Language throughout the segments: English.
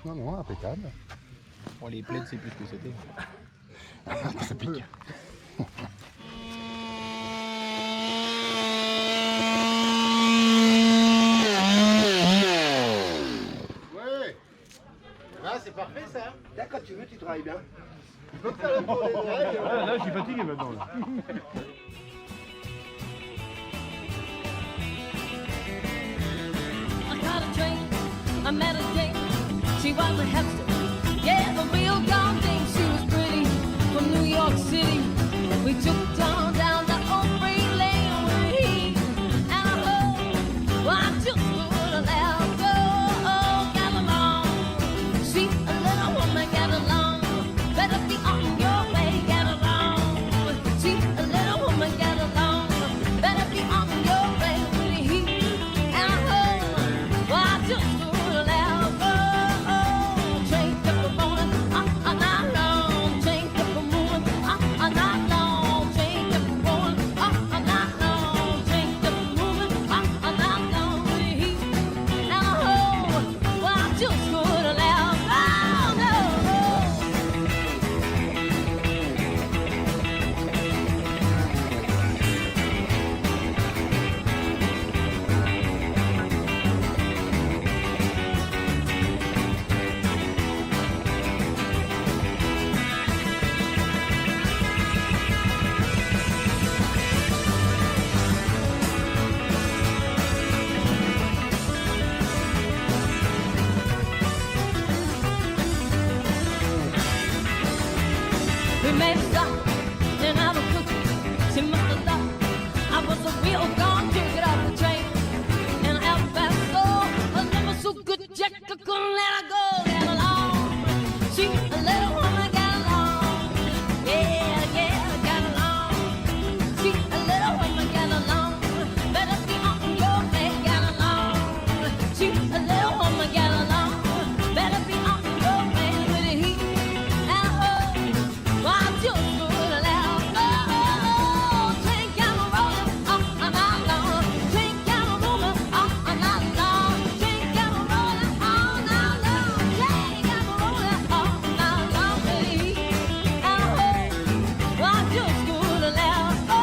Non, non, impeccable. Bon, les plaids, c'est plus ce que c'était. Ça pique. Ouais. Ah, c'est parfait ça. Là, quand tu veux, tu travailles bien. Tu peux faire le tour des oreilles. Ah, là, je suis fatigué maintenant. Là. I caught a train, I met a dame, she was a hipster, yeah, a real gone thing. She was pretty, from New York City. We took down the old free lane with heat and a hoe. Well, I just would let go, get along. See a little woman, get along. Better be on your way, get along. See a little woman, get along. Better be on your way with the heat and a hoe. Well, I just would let go. Train kept a rolling, not long. Train kept a moving, not long. Train kept a rolling, not long. Train kept a moving, not long. With the heat and a hoe. Well, I just would let go. We made a stop in Albuquerque. She must have thought I was a real gone to get off the train. In El Paso, a never so good Jack, I couldn't let her go. Get along, she a little woman, get along. Yeah, yeah, get along. She a little woman, get along. Better be on your way, get along. She a little woman, get along. Better be on your way with the heat and hoe. Well, I just would let go. Train kept a rolling, not long. Train kept a moving, not long. Train kept a rolling, not long. Train kept a rolling, not long. With the heat and hoe. Well, I just would let go.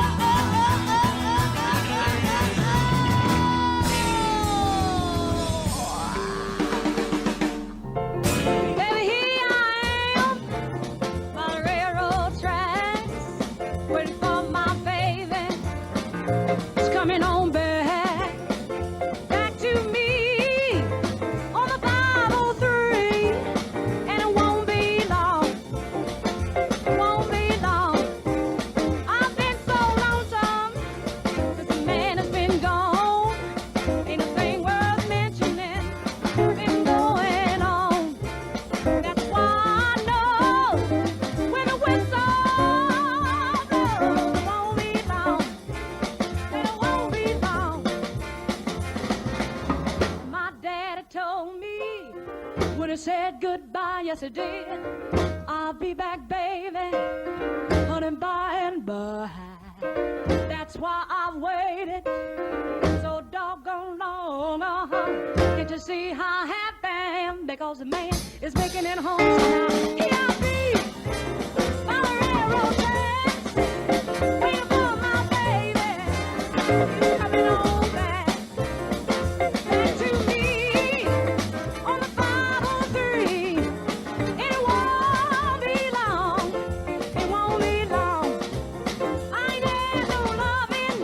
Baby, here I am by the railroad tracks, waiting for my baby. She's coming on back to me on the 503, and it won't be long. It won't be long. I've been so lonesome since the man has been gone. Ain't a thing worth mentioning been going on. That's why I know when the whistle blows, it won't be long. It won't be long. My daddy told me when he said goodbye, yes he did. I'll be back, baby, honey, by and by. That's why I've waited so doggone long. Get to see how happy I am because the man is making it home. So now here I be by the railroad tracks, waiting for my baby. He's coming on back to me on the 503. And it won't be long. It won't be long. I ain't had no loving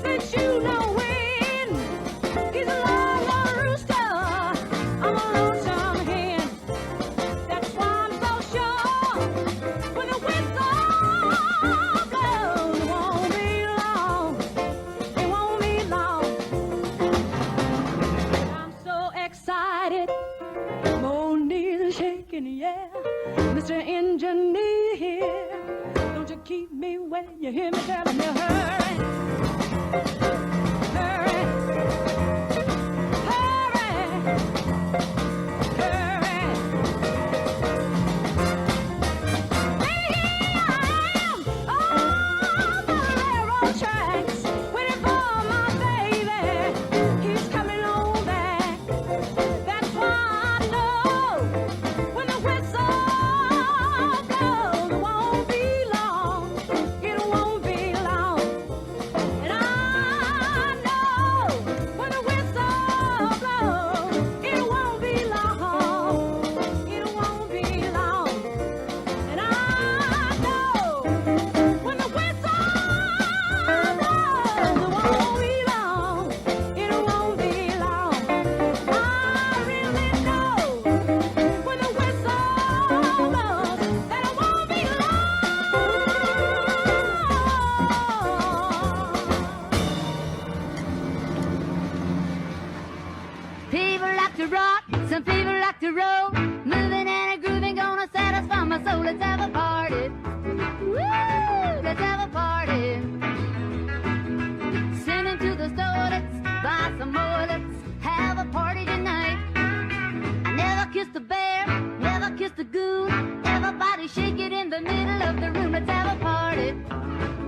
since you know when. He's a long rooster, I'm a lonesome hen. That's why I'm so sure when the whistle blows, it won't be long. It won't be long. I'm so excited, my knees are shaking, yeah. Mr. Engineer, don't you keep me waiting. You hear me telling me hurry, hurry, hurry, hurry. Hey, here I am, on the railroad tracks, waiting for my baby. He's coming on back some people like to roll, moving and a grooving, gonna satisfy my soul. Let's have a party. Woo! Let's have a party. Send him to the store, let's buy some more. Let's have a party tonight. I never kissed a bear, never kissed a goon. Everybody shake it in the middle of the room. Let's have a party.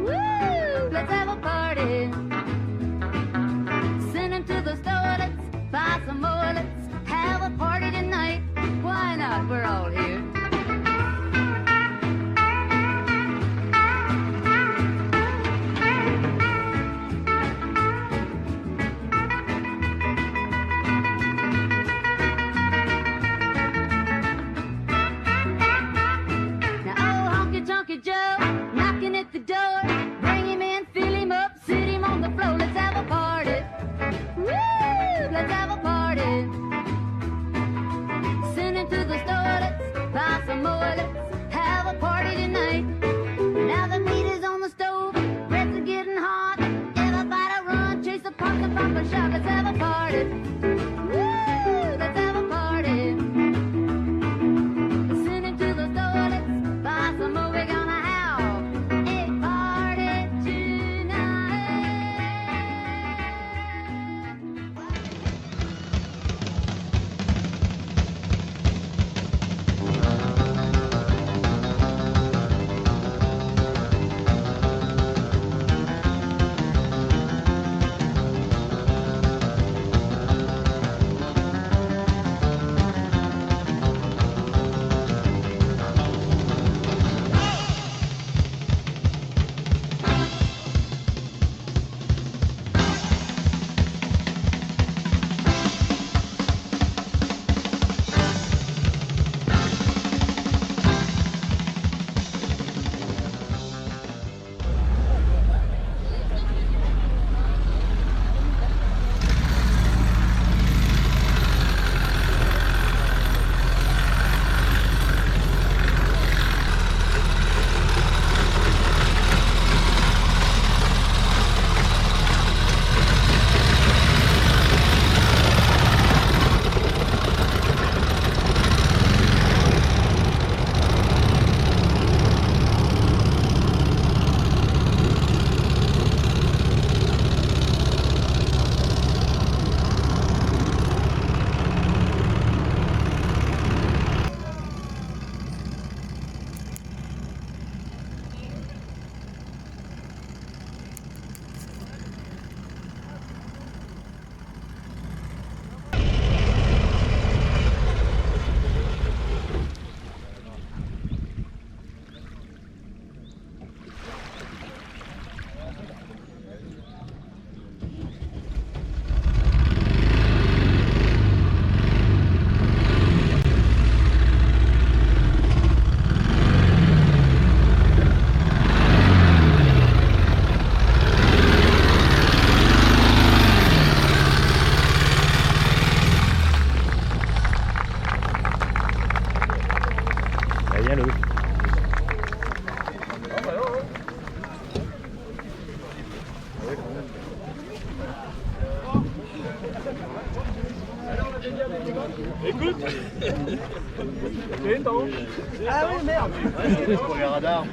Woo! Let's have a party. Send him to the store, let's buy some more. Let's have a party tonight. Why not? We're all here. Joe, knocking at the door. Bring him in, fill him up, sit him on the floor. Let's have a party. Woo! Let's have a party. Send him to the store, let's buy some more. Let's have a party tonight. Now the meat is on the stove, breads are getting hot. Everybody run, chase the pumpkin from the shop. Let's have a party. Woo! Let's have a party. Send him to the store, let's buy some more. We're gonna Écoute. C'est ton. Ah oui, merde. Pour les radars.